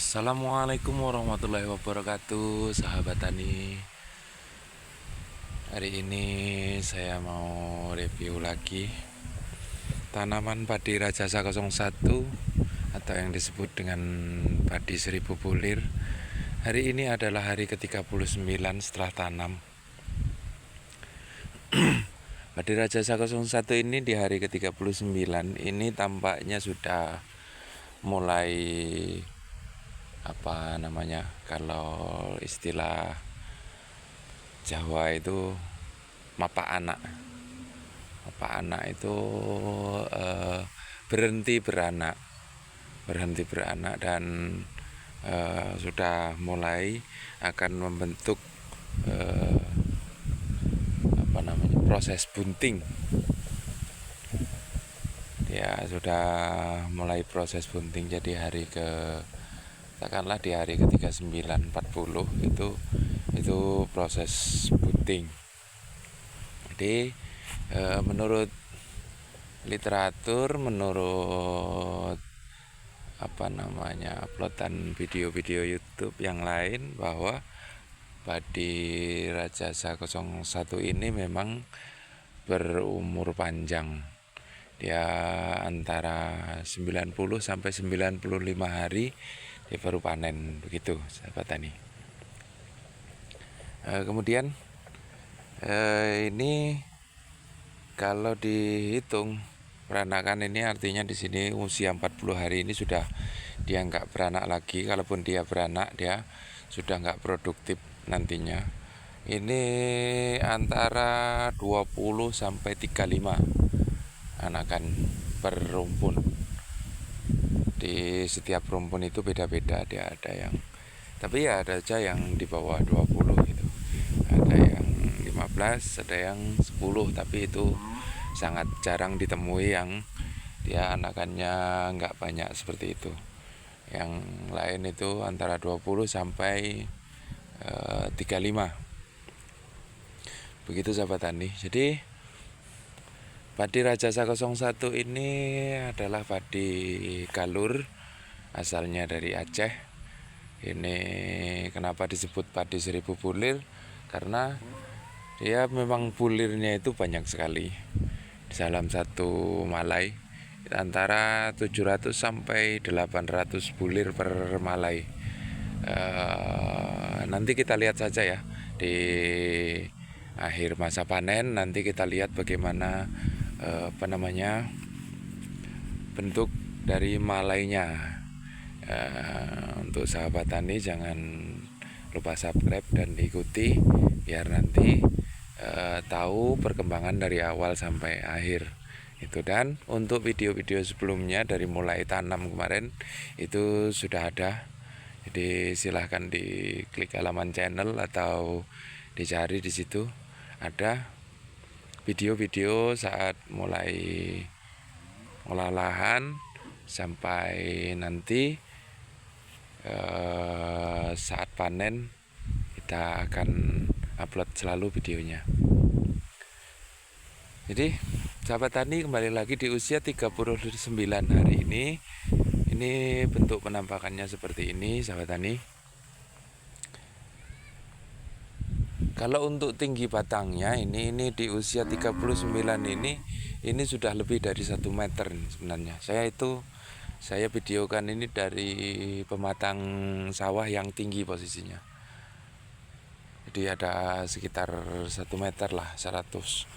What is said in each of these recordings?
Assalamualaikum warahmatullahi wabarakatuh, sahabat tani. Hari ini saya mau review lagi tanaman padi Rajasa 01 atau yang disebut dengan padi 1000 bulir. Hari ini adalah hari ke-39 setelah tanam. Padi Rajasa 01 ini di hari ke-39 ini tampaknya sudah mulai kalau istilah Jawa itu mapa anak itu berhenti beranak dan sudah mulai akan membentuk proses bunting. Ya, sudah mulai proses bunting. Jadi katakanlah di hari ke-39 40 itu proses bunting. Jadi menurut literatur, menurut uploadan video-video YouTube yang lain, bahwa padi Rajasa 01 ini memang berumur panjang. Dia antara 90 sampai 95 hari dia baru panen, begitu sahabat tani. Kemudian ini kalau dihitung peranakan ini artinya di sini usia 40 hari ini sudah dia nggak beranak lagi. Kalaupun dia beranak, dia sudah nggak produktif nantinya. Ini antara 20 sampai 35 anakan per rumpun. Di setiap rumpun itu beda-beda, dia ada yang, tapi ya ada aja yang di bawah 20 gitu. Ada yang 15, ada yang 10, tapi itu sangat jarang ditemui yang dia anakannya nggak banyak seperti itu. Yang lain itu antara 20 sampai 35. Begitu sahabat tani. Jadi padi Rajasa 01 ini adalah padi galur, asalnya dari Aceh. Ini kenapa disebut padi 1000 bulir? Karena dia memang bulirnya itu banyak sekali. Di dalam satu malai antara 700 sampai 800 bulir per malai. Nanti kita lihat saja ya di akhir masa panen, nanti kita lihat bagaimana bentuk dari malainya. Untuk sahabat tani jangan lupa subscribe dan ikuti biar nanti tahu perkembangan dari awal sampai akhir itu. Dan untuk video-video sebelumnya dari mulai tanam kemarin itu sudah ada, jadi silahkan diklik halaman channel atau dicari di situ, ada video-video saat mulai olah lahan sampai nanti saat panen. Kita akan upload selalu videonya. Jadi sahabat tani, kembali lagi di usia 39 hari ini bentuk penampakannya seperti ini sahabat tani. Kalau untuk tinggi batangnya ini di usia 39 ini sudah lebih dari 1 meter sebenarnya. Saya videokan ini dari pematang sawah yang tinggi posisinya. Jadi ada sekitar 1 meter lah, 100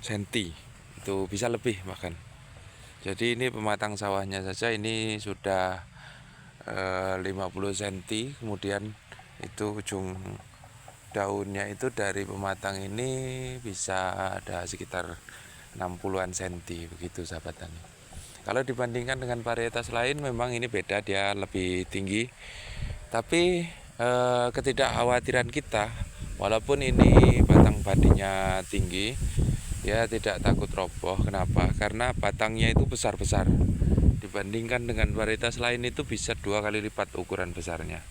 cm. Itu bisa lebih bahkan. Jadi ini pematang sawahnya saja ini sudah 50 cm. Kemudian itu ujung daunnya itu dari pematang ini bisa ada sekitar 60-an cm, begitu sahabat tani. Kalau dibandingkan dengan varietas lain memang ini beda, dia lebih tinggi. Tapi ketidakkhawatiran kita, walaupun ini batang padinya tinggi, dia tidak takut roboh. Kenapa? Karena batangnya itu besar-besar. Dibandingkan dengan varietas lain itu bisa 2 kali lipat ukuran besarnya.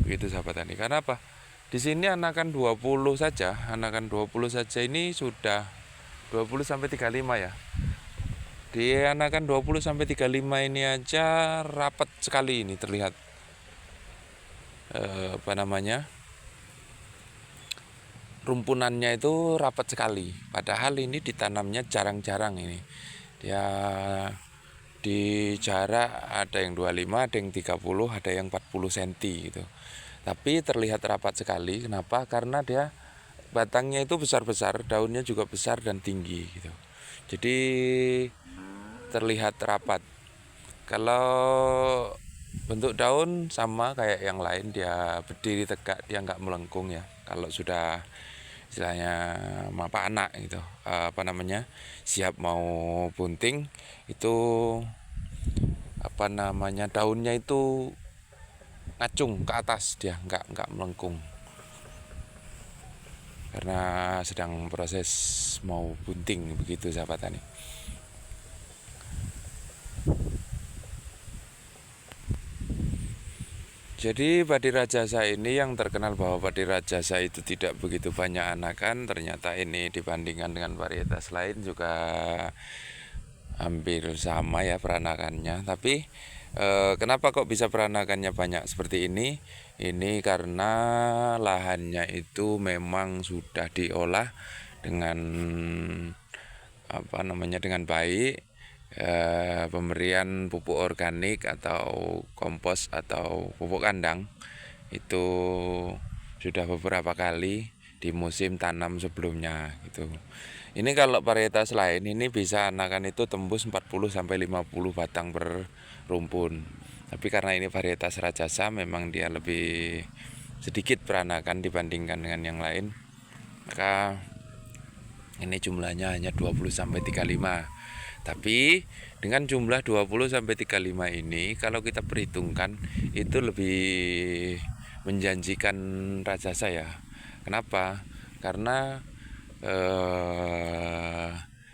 Begitu sahabat tani. Karena apa? Di sini anakan 20 saja ini sudah 20 sampai 35 ya. Dianakan 20 sampai 35 ini aja rapat sekali ini terlihat apa namanya? Rumpunannya itu rapat sekali. Padahal ini ditanamnya jarang-jarang ini. Dia di jarak ada yang 25, ada yang 30, ada yang 40 cm gitu. Tapi terlihat rapat sekali. Kenapa? Karena dia batangnya itu besar-besar, daunnya juga besar dan tinggi gitu. Jadi terlihat rapat. Kalau bentuk daun sama kayak yang lain, dia berdiri tegak, dia nggak melengkung ya. Kalau sudah istilahnya apa anak gitu, apa namanya, siap mau bunting itu apa namanya, daunnya itu ngacung ke atas, dia nggak melengkung karena sedang proses mau bunting begitu sahabat tani. Jadi padi rajasa ini yang terkenal bahwa padi rajasa itu tidak begitu banyak anakan, ternyata ini dibandingkan dengan varietas lain juga hampir sama ya peranakannya. Tapi kenapa kok bisa peranakannya banyak seperti ini? Ini karena lahannya itu memang sudah diolah dengan apa namanya, dengan baik. Pemberian pupuk organik atau kompos atau pupuk kandang itu sudah beberapa kali di musim tanam sebelumnya gitu. Ini kalau varietas lain ini bisa anakan itu tembus 40 sampai 50 batang per rumpun. Tapi karena ini varietas rajasa memang dia lebih sedikit peranakan dibandingkan dengan yang lain. Maka ini jumlahnya hanya 20 sampai 35. Tapi dengan jumlah 20 sampai 35 ini kalau kita perhitungkan itu lebih menjanjikan rajasa ya. Kenapa? Karena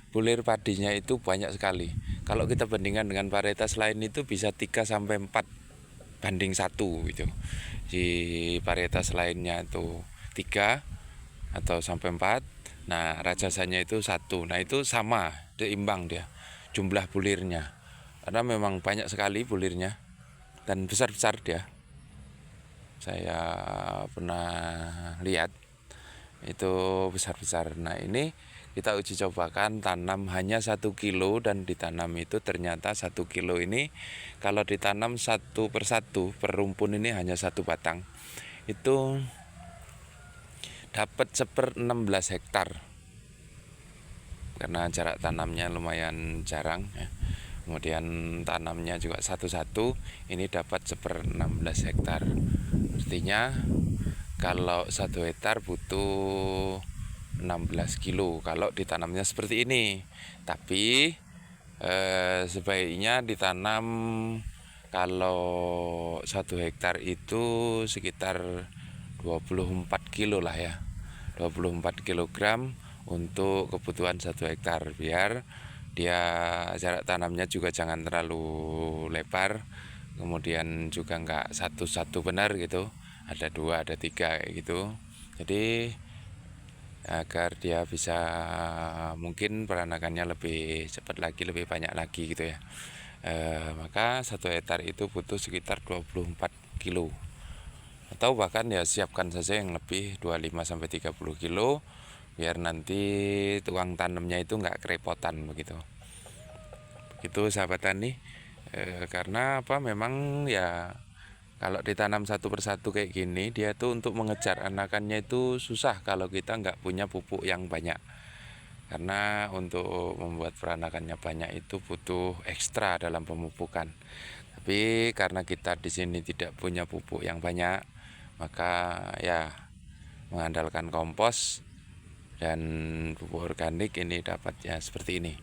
bulir padinya itu banyak sekali. Kalau kita bandingkan dengan varietas lain itu bisa 3 sampai 4 banding 1 gitu. Di varietas lainnya itu 3 atau sampai 4. Nah, rajasanya itu 1. Nah, itu sama, seimbang dia jumlah bulirnya. Karena memang banyak sekali bulirnya dan besar-besar dia. Saya pernah lihat itu besar-besar. Nah, ini kita uji cobakan tanam hanya 1 kilo dan ditanam itu ternyata 1 kilo ini kalau ditanam satu persatu per rumpun ini hanya 1 batang itu dapat 16 hektar karena jarak tanamnya lumayan jarang ya. Kemudian tanamnya juga satu-satu ini dapat 16 hektar. Artinya kalau 1 hektar butuh 16 kilo kalau ditanamnya seperti ini. Tapi sebaiknya ditanam kalau 1 hektar itu sekitar 24 kilo lah ya, 24 kilogram untuk kebutuhan 1 hektar biar dia jarak tanamnya juga jangan terlalu lebar, kemudian juga enggak satu-satu benar gitu, ada 2 ada 3 kayak gitu. Jadi agar dia bisa mungkin peranakannya lebih cepat lagi, lebih banyak lagi gitu ya. Maka 1 hektar itu butuh sekitar 24 kilo atau bahkan ya siapkan saja yang lebih 25 sampai 30 kilo biar nanti tukang tanamnya itu enggak kerepotan begitu. Begitu sahabat tani. Karena apa, memang ya kalau ditanam satu persatu kayak gini dia tuh untuk mengejar anakannya itu susah kalau kita nggak punya pupuk yang banyak. Karena untuk membuat peranakannya banyak itu butuh ekstra dalam pemupukan. Tapi karena kita di sini tidak punya pupuk yang banyak, maka ya mengandalkan kompos dan pupuk organik ini dapatnya seperti ini.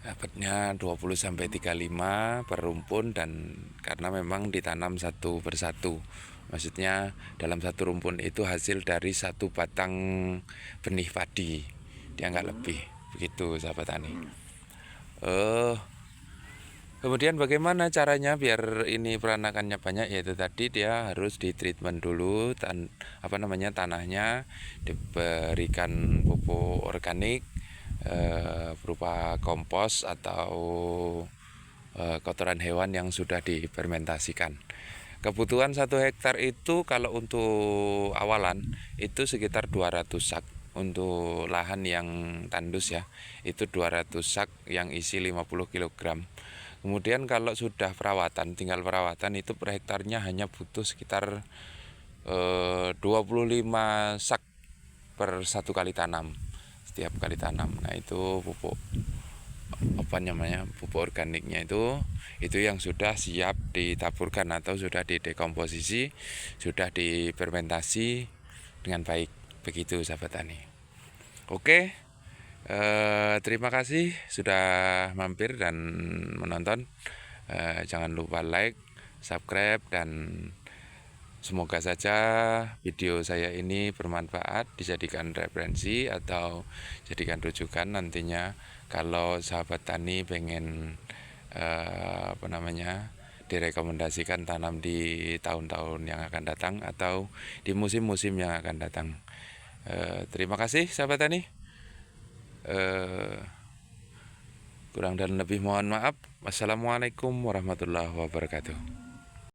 Dapatnya 20 sampai 35 per rumpun dan karena memang ditanam satu persatu. Maksudnya dalam satu rumpun itu hasil dari 1 batang benih padi. Dia nggak lebih. Begitu sahabat tani. Kemudian bagaimana caranya biar ini peranakannya banyak, yaitu tadi dia harus di treatment dulu tanahnya, diberikan pupuk organik, berupa kompos atau kotoran hewan yang sudah difermentasikan. Kebutuhan 1 hektar itu kalau untuk awalan itu sekitar 200 sak. Untuk lahan yang tandus ya, itu 200 sak yang isi 50 kg. Kemudian kalau sudah perawatan, tinggal perawatan itu per hektarnya hanya butuh sekitar 25 sak per 1 kali tanam, setiap kali tanam. Nah itu pupuk pupuk organiknya itu yang sudah siap ditaburkan atau sudah didekomposisi, sudah difermentasi dengan baik. Begitu sahabat tani. Oke, terima kasih sudah mampir dan menonton. Jangan lupa like, subscribe, dan semoga saja video saya ini bermanfaat, dijadikan referensi atau jadikan rujukan nantinya kalau sahabat tani pengen direkomendasikan tanam di tahun-tahun yang akan datang atau di musim-musim yang akan datang. Terima kasih sahabat tani. Kurang dan lebih mohon maaf. Wassalamualaikum warahmatullahi wabarakatuh.